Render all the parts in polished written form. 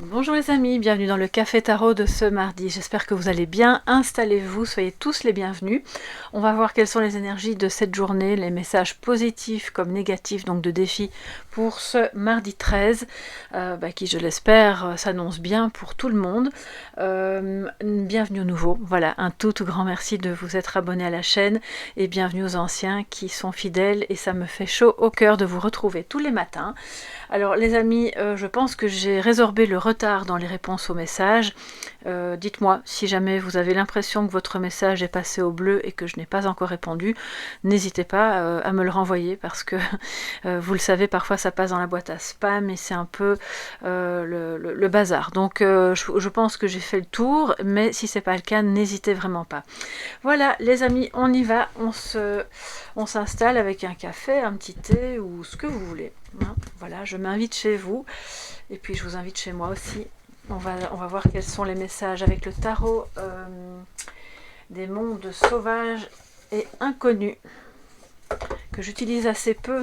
Bonjour les amis, bienvenue dans le Café Tarot de ce mardi. J'espère que vous allez bien. Installez-vous, soyez tous les bienvenus. On va voir quelles sont les énergies de cette journée, les messages positifs comme négatifs, donc de défis pour ce mardi 13, qui je l'espère s'annonce bien pour tout le monde. Bienvenue aux nouveaux. Voilà, un tout grand merci de vous être abonnés à la chaîne et bienvenue aux anciens qui sont fidèles et ça me fait chaud au cœur de vous retrouver tous les matins. Alors les amis, je pense que j'ai résorbé le retard dans les réponses aux messages. Dites-moi si jamais vous avez l'impression que votre message est passé au bleu et que je n'ai pas encore répondu, n'hésitez pas à me le renvoyer parce que vous le savez, parfois ça passe dans la boîte à spam et c'est un peu le bazar. Donc je pense que j'ai fait le tour, mais si c'est pas le cas, n'hésitez vraiment pas. Voilà les amis, on y va, on s'installe avec un café, un petit thé ou ce que vous voulez. Voilà, je m'invite chez vous et puis je vous invite chez moi aussi. On va voir quels sont les messages avec le tarot des mondes sauvages et inconnus que j'utilise assez peu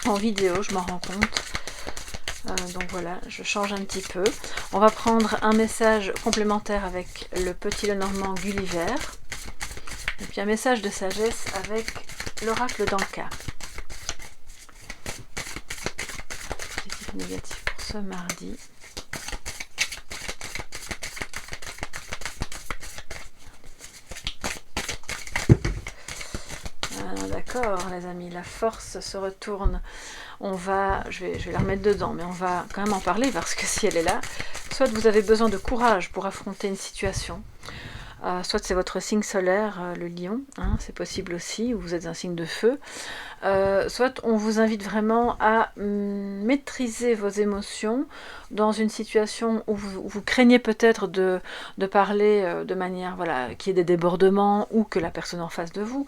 en vidéo, je m'en rends compte. Donc voilà, je change un petit peu. On va prendre un message complémentaire avec le petit Lenormand Gulliver et puis un message de sagesse avec l'oracle d'Anka. Négatif pour ce mardi. D'accord les amis, la force se retourne. Je vais la remettre dedans, mais on va quand même en parler parce que si elle est là, soit vous avez besoin de courage pour affronter une situation, soit c'est votre signe solaire, le lion, hein, c'est possible aussi, ou vous êtes un signe de feu, soit on vous invite vraiment à maîtriser vos émotions dans une situation où vous craignez peut-être de parler de manière, voilà, qu'il y ait des débordements ou que la personne en face de vous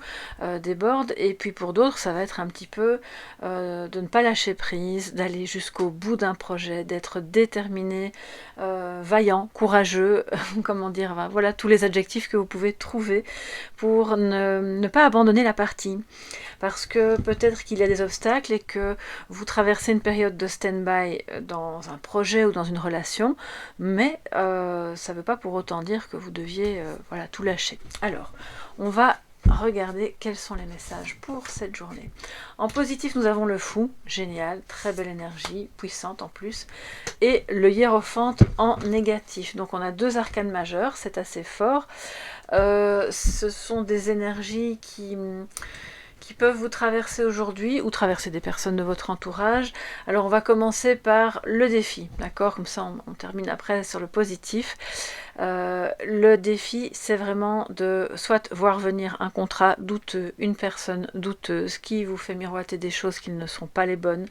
déborde, et puis pour d'autres ça va être un petit peu de ne pas lâcher prise, d'aller jusqu'au bout d'un projet, d'être déterminé, vaillant, courageux, comment dire, voilà tous les adjectifs que vous pouvez trouver pour ne pas abandonner la partie. Parce que peut-être qu'il y a des obstacles et que vous traversez une période de stand-by dans un projet ou dans une relation, mais ça ne veut pas pour autant dire que vous deviez voilà, tout lâcher. Alors, on va regarder quels sont les messages pour cette journée. En positif, nous avons le fou, génial, très belle énergie, puissante en plus, et le hiérophante en négatif. Donc on a deux arcanes majeures, c'est assez fort. Ce sont des énergies qui peuvent vous traverser aujourd'hui ou traverser des personnes de votre entourage. Alors on va commencer par le défi, d'accord? Comme ça on termine après sur le positif. Le défi, c'est vraiment de soit voir venir un contrat douteux, une personne douteuse qui vous fait miroiter des choses qui ne sont pas les bonnes,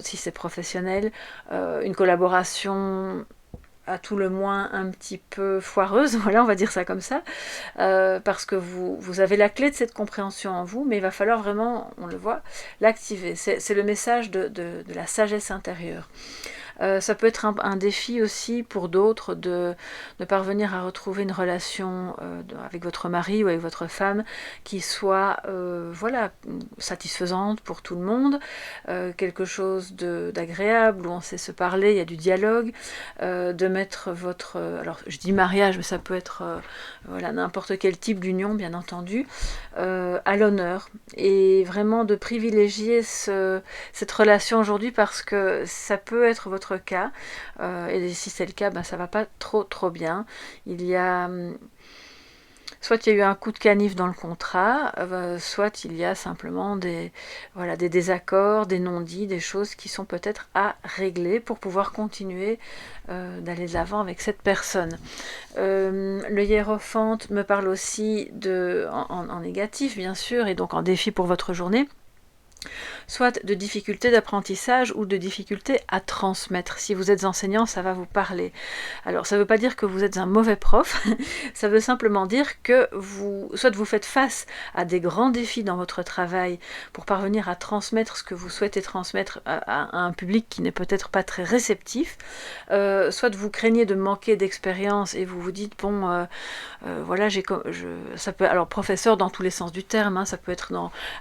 si c'est professionnel, une collaboration à tout le moins un petit peu foireuse, voilà, on va dire ça comme ça, parce que vous avez la clé de cette compréhension en vous, mais il va falloir vraiment, on le voit, l'activer. C'est le message de la sagesse intérieure. Ça peut être un défi aussi pour d'autres de parvenir à retrouver une relation avec votre mari ou avec votre femme qui soit voilà, satisfaisante pour tout le monde, quelque chose d'agréable où on sait se parler, il y a du dialogue, de mettre votre... alors je dis mariage, mais ça peut être voilà, n'importe quel type d'union bien entendu, à l'honneur, et vraiment de privilégier cette relation aujourd'hui parce que ça peut être votre cas, et si c'est le cas, ça va pas trop bien. Il y a soit il y a eu un coup de canif dans le contrat, soit il y a simplement des désaccords, des non-dits, des choses qui sont peut-être à régler pour pouvoir continuer d'aller de l'avant avec cette personne. Le hiérophante me parle aussi en négatif bien sûr, et donc en défi pour votre journée, soit de difficultés d'apprentissage ou de difficultés à transmettre. Si vous êtes enseignant, ça va vous parler. Alors, ça ne veut pas dire que vous êtes un mauvais prof, ça veut simplement dire que soit vous faites face à des grands défis dans votre travail pour parvenir à transmettre ce que vous souhaitez transmettre à un public qui n'est peut-être pas très réceptif, soit vous craignez de manquer d'expérience et vous vous dites, bon, voilà, ça peut, alors professeur dans tous les sens du terme, hein, ça peut être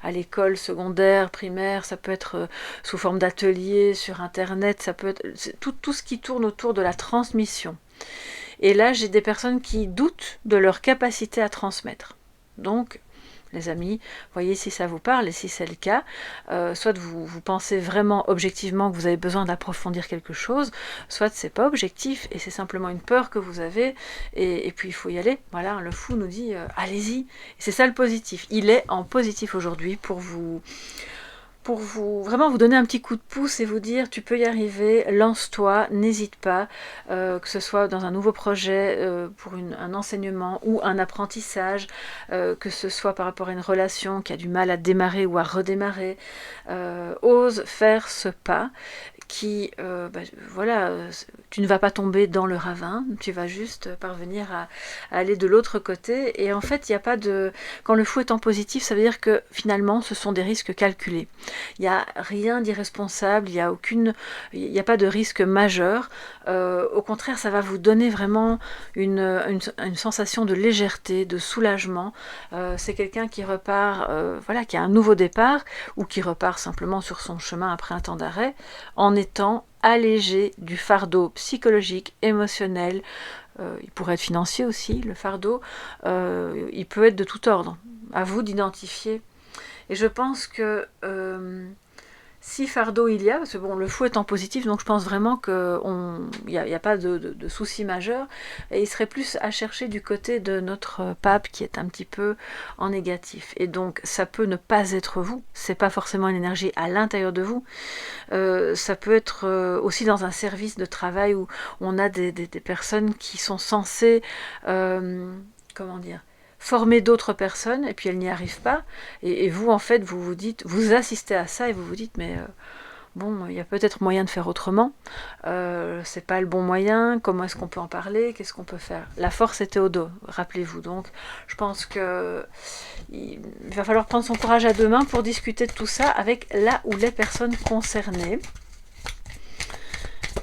à l'école secondaire, primaire, ça peut être sous forme d'atelier, sur internet, ça peut être tout ce qui tourne autour de la transmission. Et là, j'ai des personnes qui doutent de leur capacité à transmettre. Donc, les amis, voyez si ça vous parle, et si c'est le cas, soit vous pensez vraiment objectivement que vous avez besoin d'approfondir quelque chose, soit c'est pas objectif, et c'est simplement une peur que vous avez, et puis il faut y aller. Voilà, le fou nous dit, allez-y. Et c'est ça le positif. Il est en positif aujourd'hui pour vous vraiment vous donner un petit coup de pouce et vous dire tu peux y arriver, lance-toi, n'hésite pas, que ce soit dans un nouveau projet, pour un enseignement ou un apprentissage, que ce soit par rapport à une relation qui a du mal à démarrer ou à redémarrer, ose faire ce pas qui, voilà, tu ne vas pas tomber dans le ravin, tu vas juste parvenir à aller de l'autre côté. Et en fait, il n'y a pas de... Quand le fou est en positif, ça veut dire que finalement, ce sont des risques calculés. Il n'y a rien d'irresponsable, il n'y a pas de risque majeur. Au contraire, ça va vous donner vraiment une sensation de légèreté, de soulagement. C'est quelqu'un qui repart, voilà, qui a un nouveau départ, ou qui repart simplement sur son chemin après un temps d'arrêt, en étant allégé du fardeau psychologique, émotionnel, il pourrait être financier aussi, le fardeau, il peut être de tout ordre. À vous d'identifier. Et je pense que si fardeau il y a, parce que bon, le fou est en positif, donc je pense vraiment qu'il n'y a pas de souci majeur, et il serait plus à chercher du côté de notre pape qui est un petit peu en négatif. Et donc ça peut ne pas être vous, c'est pas forcément une énergie à l'intérieur de vous, ça peut être aussi dans un service de travail où on a des personnes qui sont censées, comment dire, former d'autres personnes, et puis elles n'y arrivent pas, et vous en fait vous vous dites, vous assistez à ça et vous vous dites mais bon, il y a peut-être moyen de faire autrement, c'est pas le bon moyen, comment est-ce qu'on peut en parler, qu'est-ce qu'on peut faire? La force était au dos, rappelez-vous. Donc je pense que il va falloir prendre son courage à deux mains pour discuter de tout ça avec la ou les personnes concernées,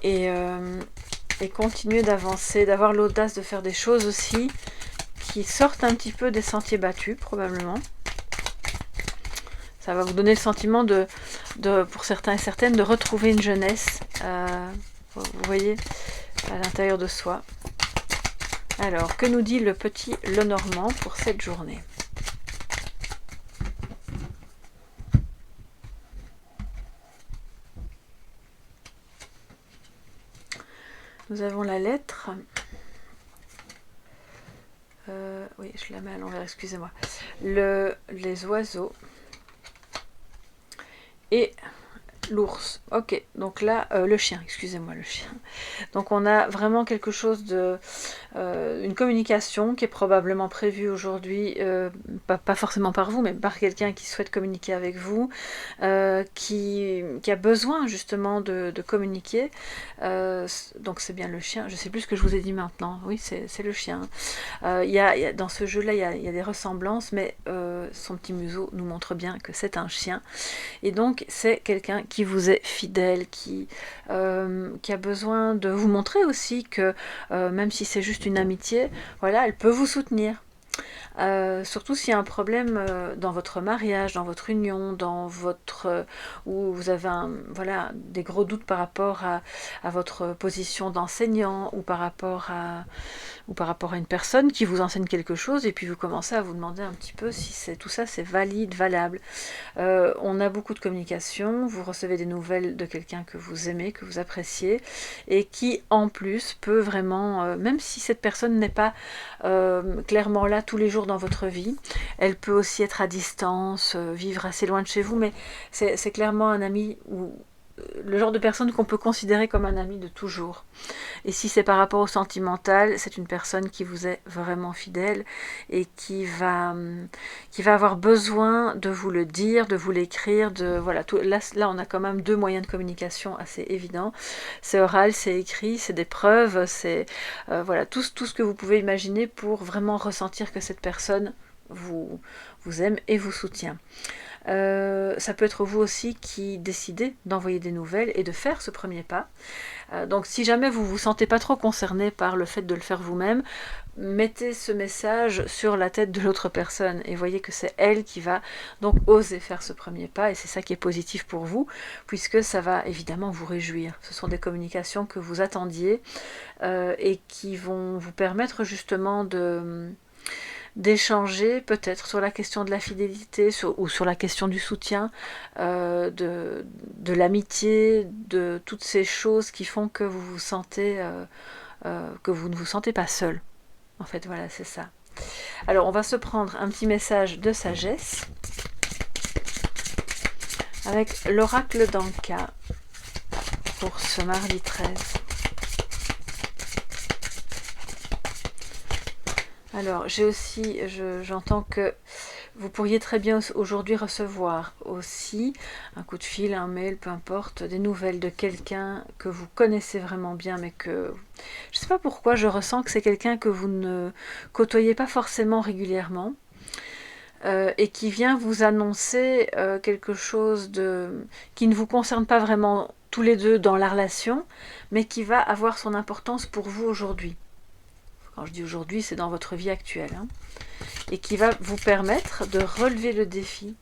et continuer d'avancer, d'avoir l'audace de faire des choses aussi qui sortent un petit peu des sentiers battus, probablement. Ça va vous donner le sentiment pour certains et certaines, de retrouver une jeunesse, vous voyez, à l'intérieur de soi. Alors, que nous dit le petit Lenormand pour cette journée? Nous avons la lettre... oui, je la mets à l'envers, excusez-moi. Les oiseaux et l'ours. Ok, donc là, le chien, excusez-moi, le chien. Donc on a vraiment quelque chose de... une communication qui est probablement prévue aujourd'hui, pas forcément par vous, mais par quelqu'un qui souhaite communiquer avec vous, qui a besoin justement de communiquer. Donc c'est bien le chien, je sais plus ce que je vous ai dit maintenant, oui c'est le chien. Dans ce jeu-là, il y a des ressemblances, mais son petit museau nous montre bien que c'est un chien. Et donc c'est quelqu'un qui vous est fidèle, qui a besoin de vous montrer aussi que même si c'est juste une amitié, voilà, elle peut vous soutenir. Surtout s'il y a un problème dans votre mariage, dans votre union, dans votre où vous avez voilà, des gros doutes par rapport à votre position d'enseignant, ou par rapport à une personne qui vous enseigne quelque chose, et puis vous commencez à vous demander un petit peu si tout ça c'est valide, valable. On a beaucoup de communication, vous recevez des nouvelles de quelqu'un que vous aimez, que vous appréciez, et qui en plus peut vraiment, même si cette personne n'est pas clairement là tous les jours dans votre vie, elle peut aussi être à distance, vivre assez loin de chez vous, mais c'est clairement un ami, ou le genre de personne qu'on peut considérer comme un ami de toujours. Et si c'est par rapport au sentimental, c'est une personne qui vous est vraiment fidèle, et qui va avoir besoin de vous le dire, de vous l'écrire, voilà, là on a quand même deux moyens de communication assez évidents, c'est oral, c'est écrit, c'est des preuves, c'est voilà, tout ce que vous pouvez imaginer pour vraiment ressentir que cette personne vous aime et vous soutient. Ça peut être vous aussi qui décidez d'envoyer des nouvelles et de faire ce premier pas. Donc si jamais vous ne vous sentez pas trop concerné par le fait de le faire vous-même, mettez ce message sur la tête de l'autre personne et voyez que c'est elle qui va donc oser faire ce premier pas, et c'est ça qui est positif pour vous, puisque ça va évidemment vous réjouir. Ce sont des communications que vous attendiez et qui vont vous permettre justement d'échanger peut-être sur la question de la fidélité ou sur la question du soutien, de l'amitié, de toutes ces choses qui font que vous vous sentez, que vous ne vous sentez pas seul. En fait, voilà, c'est ça. Alors, on va se prendre un petit message de sagesse avec l'oracle d'Anka pour ce mardi 13. Alors, j'ai aussi, j'entends que vous pourriez très bien aujourd'hui recevoir aussi un coup de fil, un mail, peu importe, des nouvelles de quelqu'un que vous connaissez vraiment bien, mais que je ne sais pas pourquoi, je ressens que c'est quelqu'un que vous ne côtoyez pas forcément régulièrement et qui vient vous annoncer quelque chose qui ne vous concerne pas vraiment tous les deux dans la relation, mais qui va avoir son importance pour vous aujourd'hui. Quand je dis aujourd'hui, c'est dans votre vie actuelle. Et qui va vous permettre de relever le défi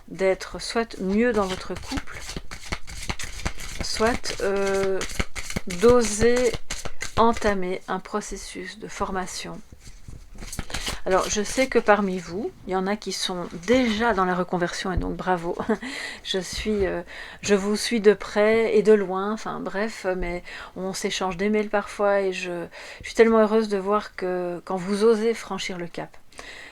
d'être soit mieux dans votre couple, soit d'oser entamer un processus de formation. Alors, je sais que parmi vous, il y en a qui sont déjà dans la reconversion, et donc bravo. Je vous suis de près et de loin, enfin bref, mais on s'échange des mails parfois, et je suis tellement heureuse de voir que quand vous osez franchir le cap,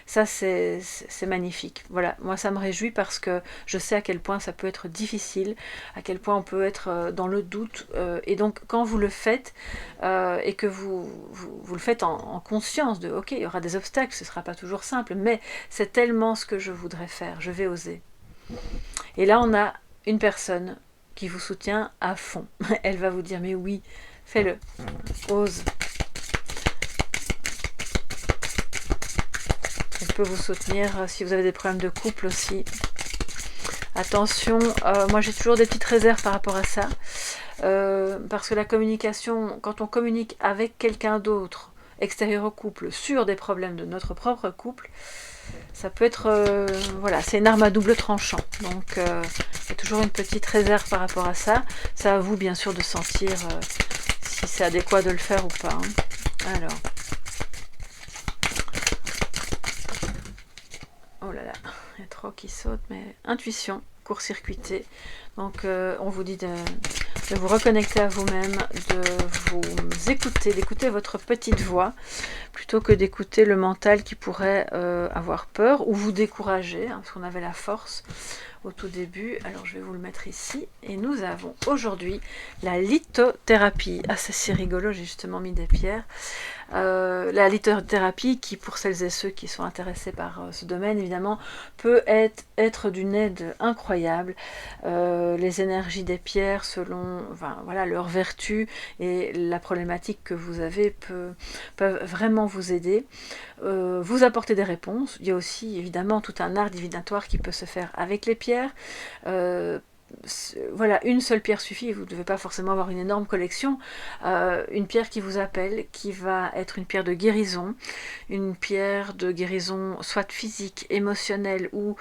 ça c'est magnifique. Voilà, moi ça me réjouit parce que je sais à quel point ça peut être difficile, à quel point on peut être dans le doute, et donc quand vous le faites et que vous le faites en conscience de ok, il y aura des obstacles, ce ne sera pas toujours simple, mais c'est tellement ce que je voudrais faire, je vais oser. Et là on a une personne qui vous soutient à fond. Elle va vous dire mais oui, fais-le, ose. Elle peut vous soutenir si vous avez des problèmes de couple aussi. Attention, moi j'ai toujours des petites réserves par rapport à ça. Parce que la communication, quand on communique avec quelqu'un d'autre, extérieur au couple, sur des problèmes de notre propre couple, ça peut être, voilà, c'est une arme à double tranchant. Donc il y a toujours une petite réserve par rapport à ça. C'est à vous bien sûr de sentir si c'est adéquat de le faire ou pas. Alors, oh là là, il y a trop qui sautent, mais intuition, court-circuité. Donc on vous dit de vous reconnecter à vous-même, de vous écouter, d'écouter votre petite voix, plutôt que d'écouter le mental qui pourrait avoir peur ou vous décourager, parce qu'on avait la force au tout début. Alors je vais vous le mettre ici, et nous avons aujourd'hui la lithothérapie. Ah, c'est rigolo, j'ai justement mis des pierres. La lithothérapie qui, pour celles et ceux qui sont intéressés par ce domaine, évidemment, peut être d'une aide incroyable. Les énergies des pierres, selon voilà, leurs vertus et la problématique que vous avez, peuvent vraiment vous aider, vous apporter des réponses. Il y a aussi évidemment tout un art divinatoire qui peut se faire avec les pierres. Voilà, une seule pierre suffit, vous ne devez pas forcément avoir une énorme collection. Une pierre qui vous appelle, qui va être une pierre de guérison, soit physique, émotionnelle ou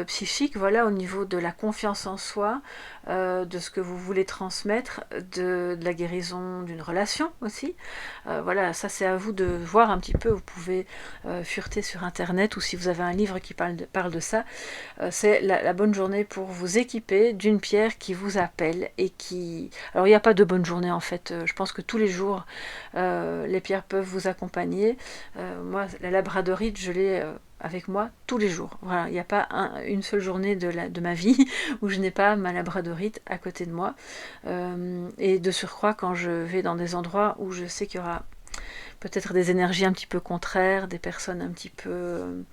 psychique, voilà, au niveau de la confiance en soi, de ce que vous voulez transmettre, de la guérison d'une relation aussi. Voilà, ça c'est à vous de voir un petit peu. Vous pouvez fureter sur internet, ou si vous avez un livre qui parle de ça, c'est la bonne journée pour vous équiper d'une pierre qui vous appelle et qui... Alors il n'y a pas de bonne journée en fait, je pense que tous les jours les pierres peuvent vous accompagner. Moi la labradorite je l'ai avec moi tous les jours. Voilà, il n'y a pas une seule journée de ma vie où je n'ai pas ma labradorite à côté de moi. Et de surcroît, quand je vais dans des endroits où je sais qu'il y aura peut-être des énergies un petit peu contraires, des personnes un petit peu...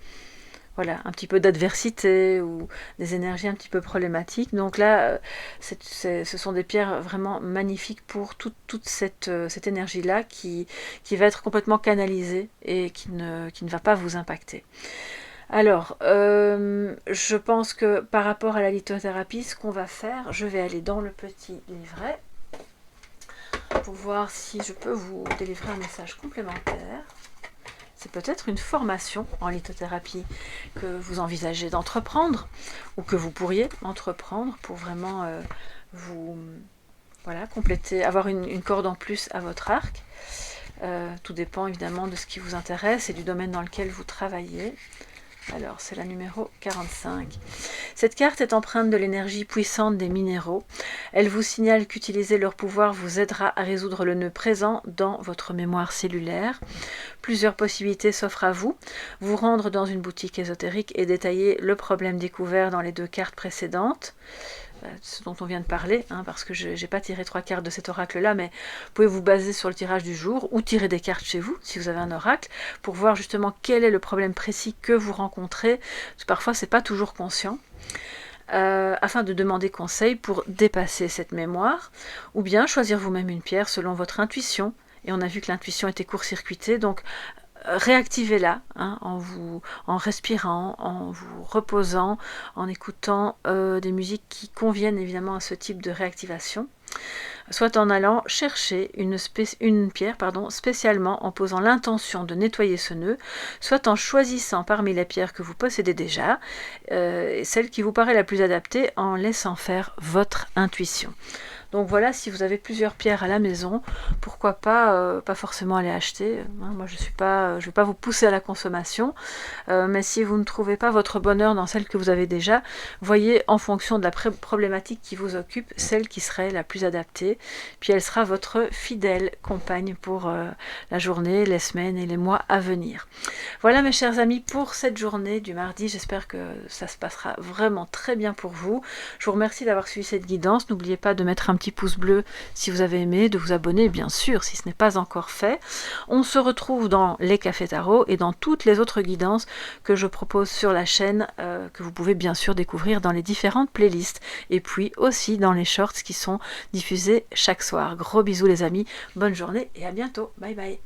voilà, un petit peu d'adversité ou des énergies un petit peu problématiques. Donc là, ce sont des pierres vraiment magnifiques pour toute cette énergie-là qui va être complètement canalisée et qui ne va pas vous impacter. Alors, je pense que par rapport à la lithothérapie, ce qu'on va faire, je vais aller dans le petit livret pour voir si je peux vous délivrer un message complémentaire. C'est peut-être une formation en lithothérapie que vous envisagez d'entreprendre ou que vous pourriez entreprendre pour vraiment vous voilà, compléter, avoir une corde en plus à votre arc. Tout dépend évidemment de ce qui vous intéresse et du domaine dans lequel vous travaillez. Alors, c'est la numéro 45. Cette carte est empreinte de l'énergie puissante des minéraux. Elle vous signale qu'utiliser leur pouvoir vous aidera à résoudre le nœud présent dans votre mémoire cellulaire. Plusieurs possibilités s'offrent à vous. Vous rendre dans une boutique ésotérique et détailler le problème découvert dans les 2 cartes précédentes. Ce dont on vient de parler, parce que je n'ai pas tiré 3 cartes de cet oracle-là, mais vous pouvez vous baser sur le tirage du jour ou tirer des cartes chez vous, si vous avez un oracle, pour voir justement quel est le problème précis que vous rencontrez. Parce que parfois, ce n'est pas toujours conscient. Afin de demander conseil pour dépasser cette mémoire, ou bien choisir vous-même une pierre selon votre intuition. Et on a vu que l'intuition était court-circuitée, donc réactivez-la en respirant, en vous reposant, en écoutant des musiques qui conviennent évidemment à ce type de réactivation, soit en allant chercher une pierre spécialement en posant l'intention de nettoyer ce nœud, soit en choisissant parmi les pierres que vous possédez déjà, celle qui vous paraît la plus adaptée en laissant faire votre intuition. Donc voilà, si vous avez plusieurs pierres à la maison, pourquoi pas forcément aller acheter. Moi, je vais pas vous pousser à la consommation, mais si vous ne trouvez pas votre bonheur dans celle que vous avez déjà, voyez en fonction de la problématique qui vous occupe, celle qui serait la plus adaptée, puis elle sera votre fidèle compagne pour la journée, les semaines et les mois à venir. Voilà mes chers amis pour cette journée du mardi, j'espère que ça se passera vraiment très bien pour vous. Je vous remercie d'avoir suivi cette guidance, n'oubliez pas de mettre un petit pouce bleu si vous avez aimé, de vous abonner bien sûr si ce n'est pas encore fait. On se retrouve dans les cafés tarot et dans toutes les autres guidances que je propose sur la chaîne, que vous pouvez bien sûr découvrir dans les différentes playlists et puis aussi dans les shorts qui sont diffusés chaque soir. Gros bisous les amis, bonne journée et à bientôt, bye bye.